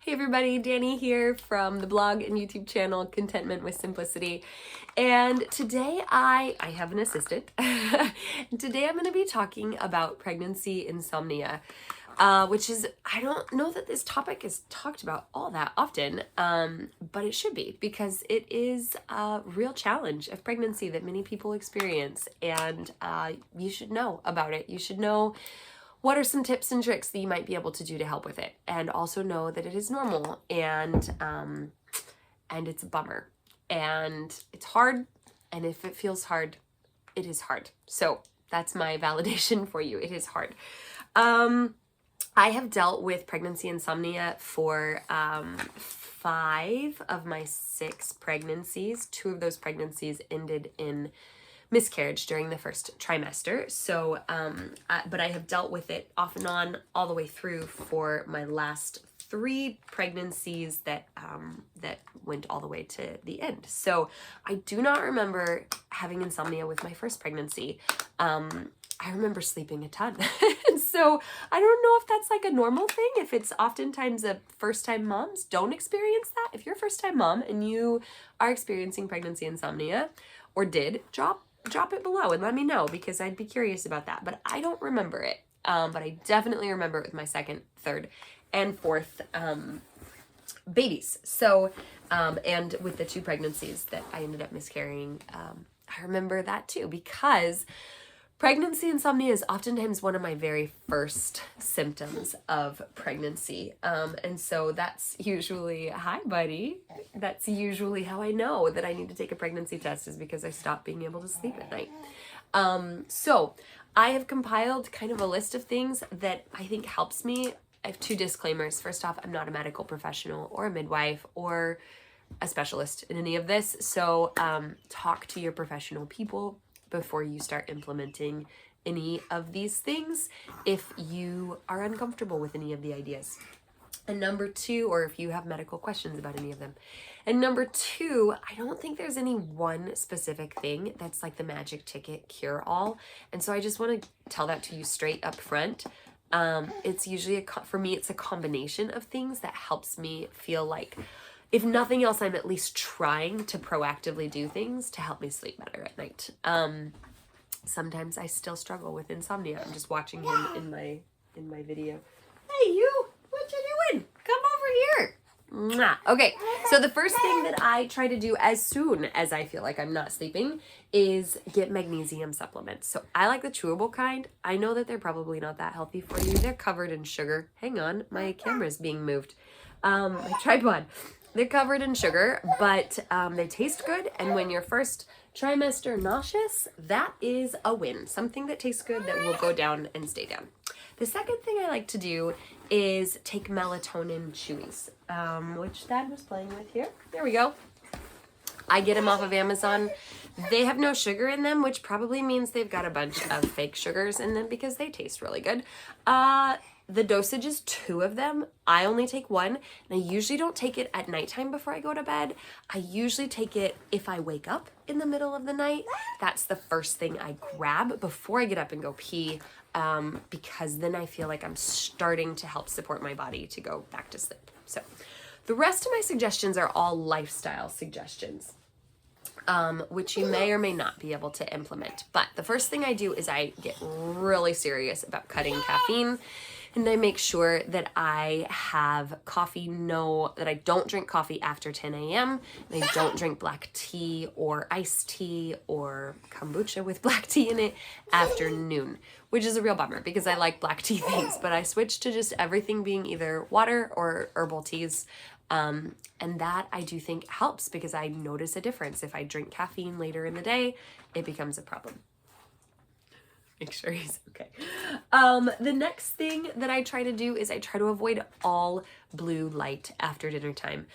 Hey everybody, Danny here from the blog and YouTube channel Contentment with Simplicity. And today I have an assistant. Today I'm going to be talking about pregnancy insomnia, which is, I don't know that this topic is talked about all that often, but it should be because it is a real challenge of pregnancy that many people experience, and you should know about it. You should know what are some tips and tricks that you might be able to do to help with it, and also know that it is normal, and it's a bummer, and it's hard, and if it feels hard, it is hard. So that's my validation for you. It is hard. I have dealt with pregnancy insomnia for 5 of my 6 pregnancies. 2 of those pregnancies ended in miscarriage during the first trimester. So, but I have dealt with it off and on all the way through for my last 3 pregnancies that went all the way to the end. So I do not remember having insomnia with my first pregnancy. I remember sleeping a ton. So I don't know if that's like a normal thing, if it's oftentimes a first-time moms don't experience that. If you're a first-time mom and you are experiencing pregnancy insomnia or did, drop it below and let me know, because I'd be curious about that. But I don't remember it. But I definitely remember it with my 2nd, 3rd, and 4th babies. So, and with the 2 pregnancies that I ended up miscarrying, I remember that too, because pregnancy insomnia is oftentimes one of my very first symptoms of pregnancy. And so that's usually, hi buddy, that's usually how I know that I need to take a pregnancy test, is because I stopped being able to sleep at night. So I have compiled kind of a list of things that I think helps me. I have 2 disclaimers. First off, I'm not a medical professional or a midwife or a specialist in any of this. So talk to your professional people before you start implementing any of these things if you are uncomfortable with any of the ideas. And number 2, or if you have medical questions about any of them. And number 2, I don't think there's any one specific thing that's like the magic ticket cure-all. And so I just want to tell that to you straight up front. It's usually, for me, it's a combination of things that helps me feel like, if nothing else, I'm at least trying to proactively do things to help me sleep better at night. Sometimes I still struggle with insomnia. I'm just watching him in my video. Hey, you, what you doing? Come over here. Mwah. Okay, so the first thing that I try to do as soon as I feel like I'm not sleeping is get magnesium supplements. So I like the chewable kind. I know that they're probably not that healthy for you. They're covered in sugar. Hang on, my camera's being moved. My tripod. They're covered in sugar, but they taste good. And when you're first trimester nauseous, that is a win. Something that tastes good that will go down and stay down. The second thing I like to do is take melatonin chewies, which Dad was playing with here. There we go. I get them off of Amazon. They have no sugar in them, which probably means they've got a bunch of fake sugars in them because they taste really good. The dosage is 2 of them. I only take 1, and I usually don't take it at nighttime before I go to bed. I usually take it if I wake up in the middle of the night. That's the first thing I grab before I get up and go pee, because then I feel like I'm starting to help support my body to go back to sleep. So the rest of my suggestions are all lifestyle suggestions, which you may or may not be able to implement. But the first thing I do is I get really serious about cutting caffeine. And I make sure that I have coffee, that I don't drink coffee after 10 a.m. And I don't drink black tea or iced tea or kombucha with black tea in it after noon, which is a real bummer because I like black tea things, but I switched to just everything being either water or herbal teas. And that I do think helps because I notice a difference. If I drink caffeine later in the day, it becomes a problem. Make sure he's okay. The next thing that I try to do is I try to avoid all blue light after dinner time.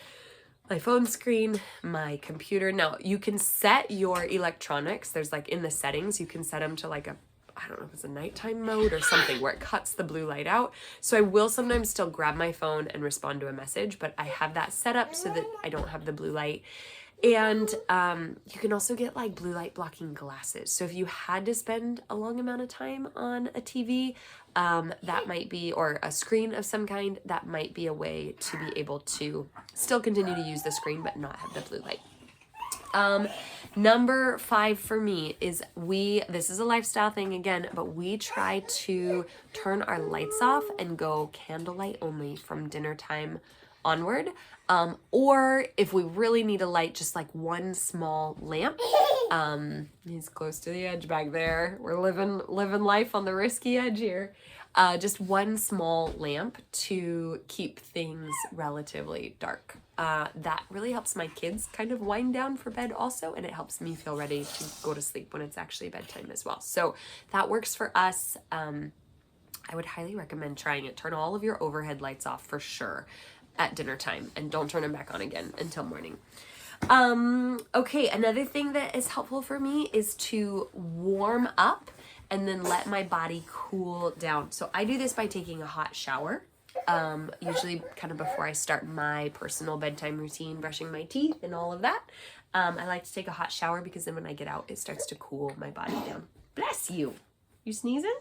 My phone screen, my computer. Now, you can set your electronics. There's like in the settings, you can set them to like I don't know if it's a nighttime mode or something where it cuts the blue light out. So I will sometimes still grab my phone and respond to a message, but I have that set up so that I don't have the blue light. And you can also get like blue light blocking glasses. So if you had to spend a long amount of time on a TV, that might be, or a screen of some kind, that might be a way to be able to still continue to use the screen but not have the blue light. Number 5 for me is this is a lifestyle thing again, but we try to turn our lights off and go candlelight only from dinner time onward. Or if we really need a light, just like one small lamp. He's close to the edge back there. We're living life on the risky edge here. Just one small lamp to keep things relatively dark. That really helps my kids kind of wind down for bed also, and it helps me feel ready to go to sleep when it's actually bedtime as well. So that works for us. I would highly recommend trying it. Turn all of your overhead lights off for sure at dinner time, and don't turn them back on again until morning. Okay, another thing that is helpful for me is to warm up and then let my body cool down. So I do this by taking a hot shower, usually kind of before I start my personal bedtime routine, brushing my teeth and all of that. I like to take a hot shower because then when I get out, it starts to cool my body down. Bless you. You sneezing?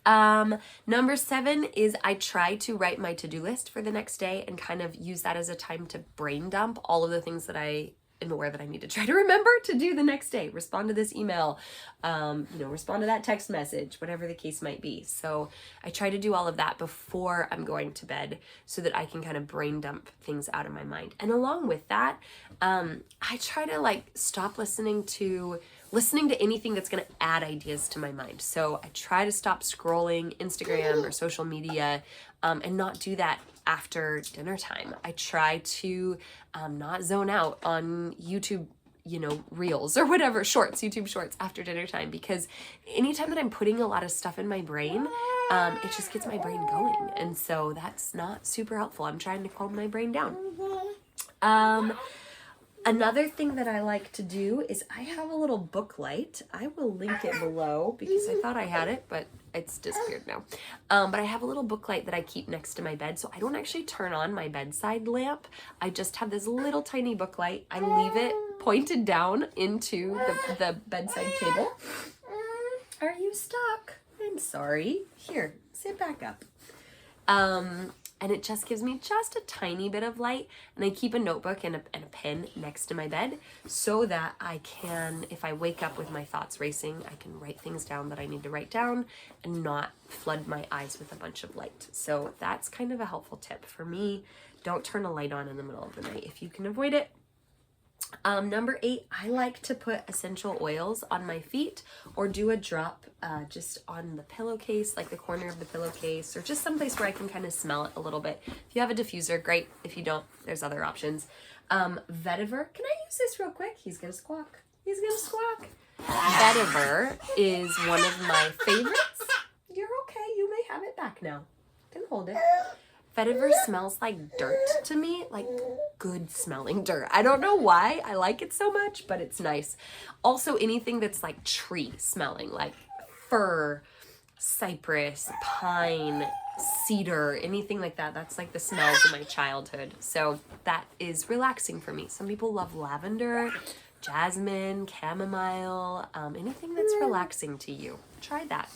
Number 7 is I try to write my to-do list for the next day and kind of use that as a time to brain dump all of the things that I am aware that I need to try to remember to do the next day. Respond to this email, respond to that text message, whatever the case might be. So I try to do all of that before I'm going to bed so that I can kind of brain dump things out of my mind. And along with that, I try to like stop listening to anything that's going to add ideas to my mind. So I try to stop scrolling Instagram or social media and not do that after dinner time. I try to not zone out on YouTube, reels or whatever, YouTube shorts after dinner time, because anytime that I'm putting a lot of stuff in my brain, it just gets my brain going. And so that's not super helpful. I'm trying to calm my brain down. Another thing that I like to do is I have a little book light. I will link it below because I thought I had it, but it's disappeared now. But I have a little book light that I keep next to my bed. So I don't actually turn on my bedside lamp. I just have this little tiny book light. I leave it pointed down into the bedside table. Are you stuck? I'm sorry. Here, sit back up. And it just gives me just a tiny bit of light, and I keep a notebook and a pen next to my bed so that I can, if I wake up with my thoughts racing, I can write things down that I need to write down and not flood my eyes with a bunch of light. So that's kind of a helpful tip for me. Don't turn a light on in the middle of the night if you can avoid it. Number 8, I like to put essential oils on my feet or do a drop just on the pillowcase, like the corner of the pillowcase, or just someplace where I can kind of smell it a little bit. If you have a diffuser, great. If you don't, there's other options. Vetiver, can I use this real quick? He's gonna squawk. He's gonna squawk. Vetiver is one of my favorites. You're okay, you may have it back now. I can hold it. Vetiver smells like dirt to me, like good smelling dirt. I don't know why I like it so much, but it's nice. Also, anything that's like tree smelling, like fir, cypress, pine, cedar, anything like that. That's like the smells of my childhood. So that is relaxing for me. Some people love lavender, jasmine, chamomile, anything that's relaxing to you. Try that.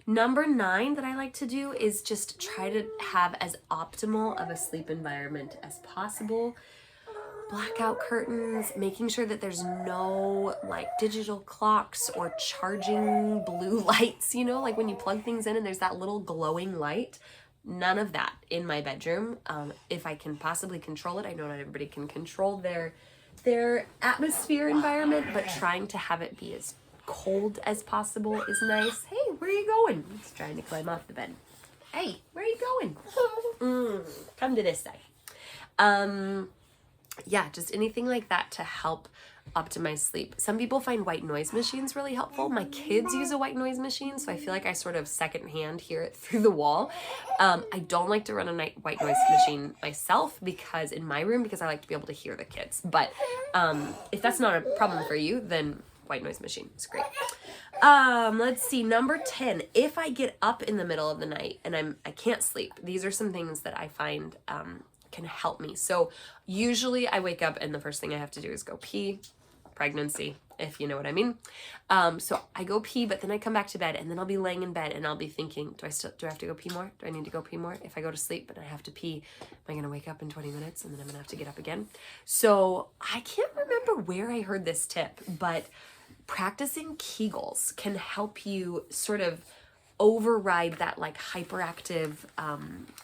Number 9 that I like to do is just try to have as optimal of a sleep environment as possible. Blackout curtains, making sure that there's no like digital clocks or charging blue lights, like when you plug things in and there's that little glowing light. None of that in my bedroom. If I can possibly control it, I know not everybody can control their atmosphere environment, but trying to have it be as cold as possible is nice. Hey, where are you going? He's trying to climb off the bed. Hey, where are you going? Come to this side. Yeah, just anything like that to help optimize sleep. Some people find white noise machines really helpful. My kids use a white noise machine, so I feel like I sort of secondhand hear it through the wall. I don't like to run a white noise machine myself because I like to be able to hear the kids. But if that's not a problem for you, then white noise machine is great. Let's see, number 10, if I get up in the middle of the night and I can't sleep, these are some things that I find can help me. So usually I wake up and the first thing I have to do is go pee. Pregnancy, if you know what I mean. So I go pee, but then I come back to bed, and then I'll be laying in bed and I'll be thinking, do I have to go pee more? Do I need to go pee more? If I go to sleep but I have to pee, am I going to wake up in 20 minutes and then I'm going to have to get up again? So I can't remember where I heard this tip, but practicing Kegels can help you sort of override that like hyperactive,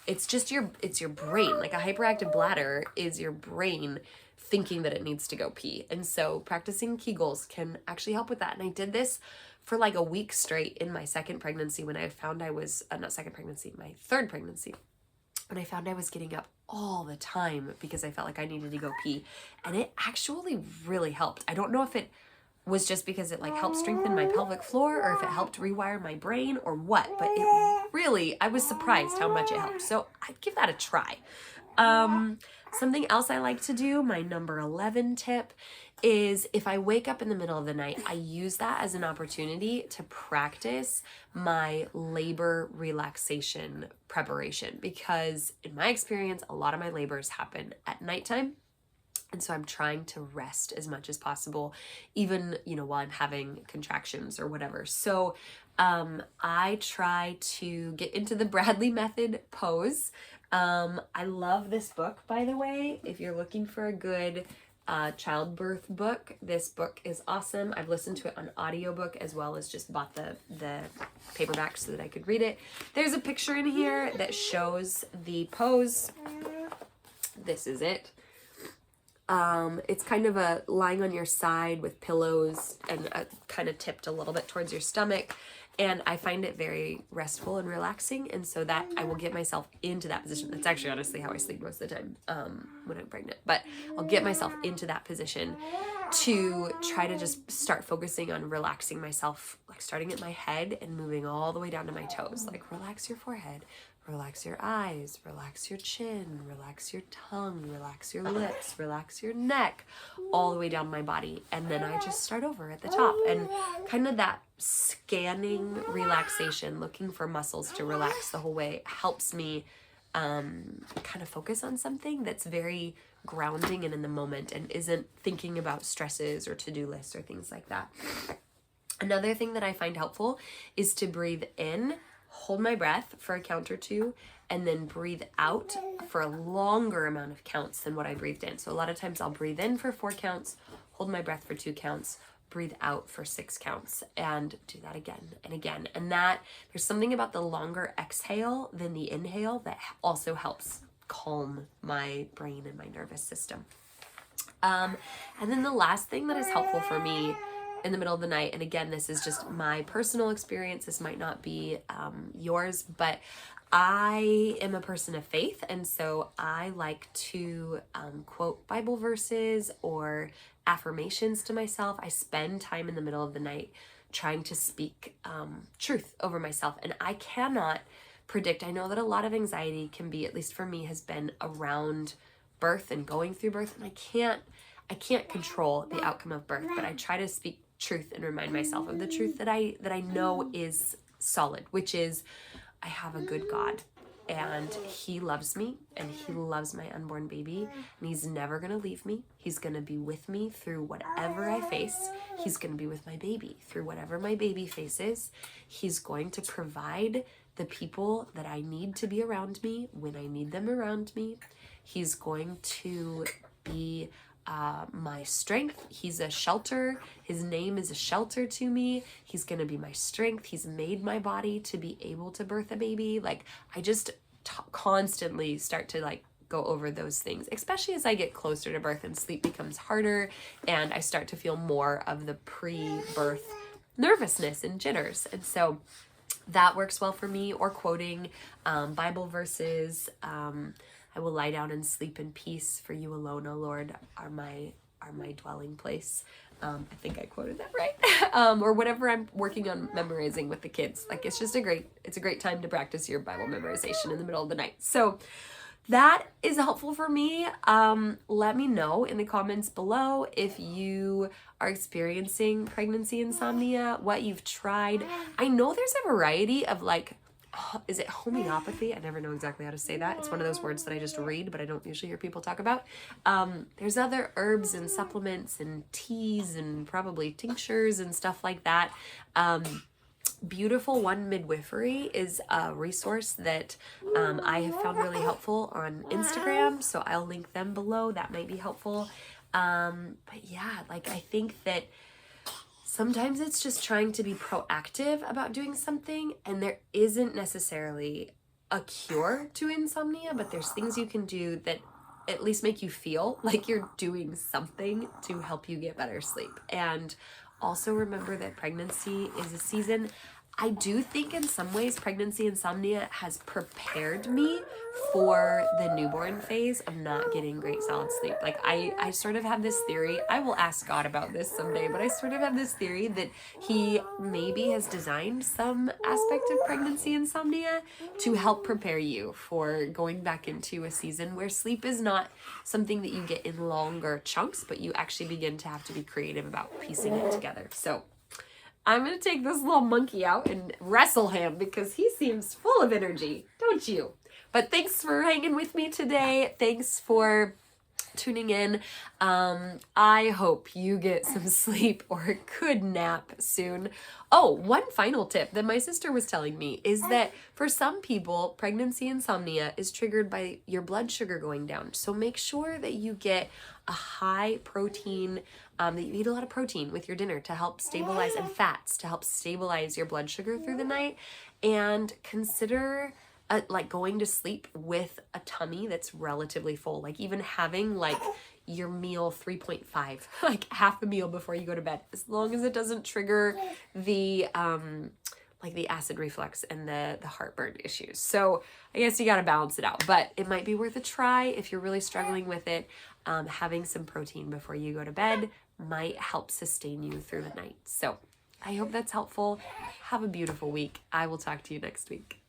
it's your brain. Like a hyperactive bladder is your brain thinking that it needs to go pee. And so practicing Kegels can actually help with that. And I did this for like a week straight in my second pregnancy when I found I was, my third pregnancy, when I found I was getting up all the time because I felt like I needed to go pee. And it actually really helped. I don't know if it was just because it like helped strengthen my pelvic floor or if it helped rewire my brain or what, but it really, I was surprised how much it helped. So I'd give that a try. Something else I like to do, my number 11 tip, is if I wake up in the middle of the night, I use that as an opportunity to practice my labor relaxation preparation, because in my experience, a lot of my labors happen at nighttime. And so I'm trying to rest as much as possible, even, while I'm having contractions or whatever. So I try to get into the Bradley method pose. I love this book, by the way. If you're looking for a good childbirth book, this book is awesome. I've listened to it on audiobook as well as just bought the paperback so that I could read it. There's a picture in here that shows the pose. This is it. It's kind of a lying on your side with pillows and kind of tipped a little bit towards your stomach. And I find it very restful and relaxing. And so that I will get myself into that position. That's actually honestly how I sleep most of the time when I'm pregnant. But I'll get myself into that position to try to just start focusing on relaxing myself, like starting at my head and moving all the way down to my toes. Like relax your forehead, relax your eyes, relax your chin, relax your tongue, relax your lips, relax your neck, all the way down my body. And then I just start over at the top. And kind of that scanning relaxation, looking for muscles to relax the whole way, helps me kind of focus on something that's very grounding and in the moment and isn't thinking about stresses or to-do lists or things like that. Another thing that I find helpful is to breathe in, hold my breath for a count or two, and then breathe out for a longer amount of counts than what I breathed in. So a lot of times I'll breathe in for 4 counts, hold my breath for 2 counts, breathe out for 6 counts, and do that again and again. And that there's something about the longer exhale than the inhale that also helps calm my brain and my nervous system. And then the last thing that is helpful for me in the middle of the night, and again, this is just my personal experience, this might not be yours, but I am a person of faith, and so I like to quote Bible verses or affirmations to myself. I spend time in the middle of the night trying to speak truth over myself, and I cannot predict. I know that a lot of anxiety can be, at least for me, has been around birth and going through birth, and I can't control the outcome of birth, but I try to speak truth and remind myself of the truth that I know is solid, which is I have a good God and he loves me and he loves my unborn baby and he's never going to leave me. He's going to be with me through whatever I face. He's going to be with my baby through whatever my baby faces. He's going to provide the people that I need to be around me when I need them around me. He's going to be my strength. He's a shelter. His name is a shelter to me. He's going to be my strength. He's made my body to be able to birth a baby. Like I just constantly start to go over those things, especially as I get closer to birth and sleep becomes harder and I start to feel more of the pre-birth nervousness and jitters. And so that works well for me, or quoting Bible verses. I will lie down and sleep in peace, for you alone, O Lord, are my dwelling place. I think I quoted that right. Or whatever I'm working on memorizing with the kids. Like it's a great time to practice your Bible memorization in the middle of the night. So that is helpful for me. Let me know in the comments below if you are experiencing pregnancy insomnia, what you've tried. I know there's a variety of is it homeopathy? I never know exactly how to say that. It's one of those words that I just read, but I don't usually hear people talk about. There's other herbs and supplements and teas and probably tinctures and stuff like that. Beautiful One Midwifery is a resource that I have found really helpful on Instagram, so I'll link them below. That might be helpful. But yeah, like I think that sometimes it's just trying to be proactive about doing something, and there isn't necessarily a cure to insomnia, but there's things you can do that at least make you feel like you're doing something to help you get better sleep. And also remember that pregnancy is a season. I do think in some ways pregnancy insomnia has prepared me for the newborn phase of not getting great solid sleep. Like I sort of have this theory, I will ask God about this someday, but I sort of have this theory that he maybe has designed some aspect of pregnancy insomnia to help prepare you for going back into a season where sleep is not something that you get in longer chunks, but you actually begin to have to be creative about piecing it together. So I'm going to take this little monkey out and wrestle him because he seems full of energy, don't you? But thanks for hanging with me today. Thanks for tuning in. I hope you get some sleep or a good nap soon. Oh, one final tip that my sister was telling me is that for some people, pregnancy insomnia is triggered by your blood sugar going down. So make sure that you get a high protein, that you eat a lot of protein with your dinner to help stabilize, and fats to help stabilize your blood sugar through the night. And consider like going to sleep with a tummy that's relatively full, like even having like your meal 3.5, like half a meal before you go to bed, as long as it doesn't trigger the like the acid reflux and the heartburn issues. So I guess you got to balance it out, but it might be worth a try if you're really struggling with it. Having some protein before you go to bed might help sustain you through the night. So I hope that's helpful. Have a beautiful week. I will talk to you next week.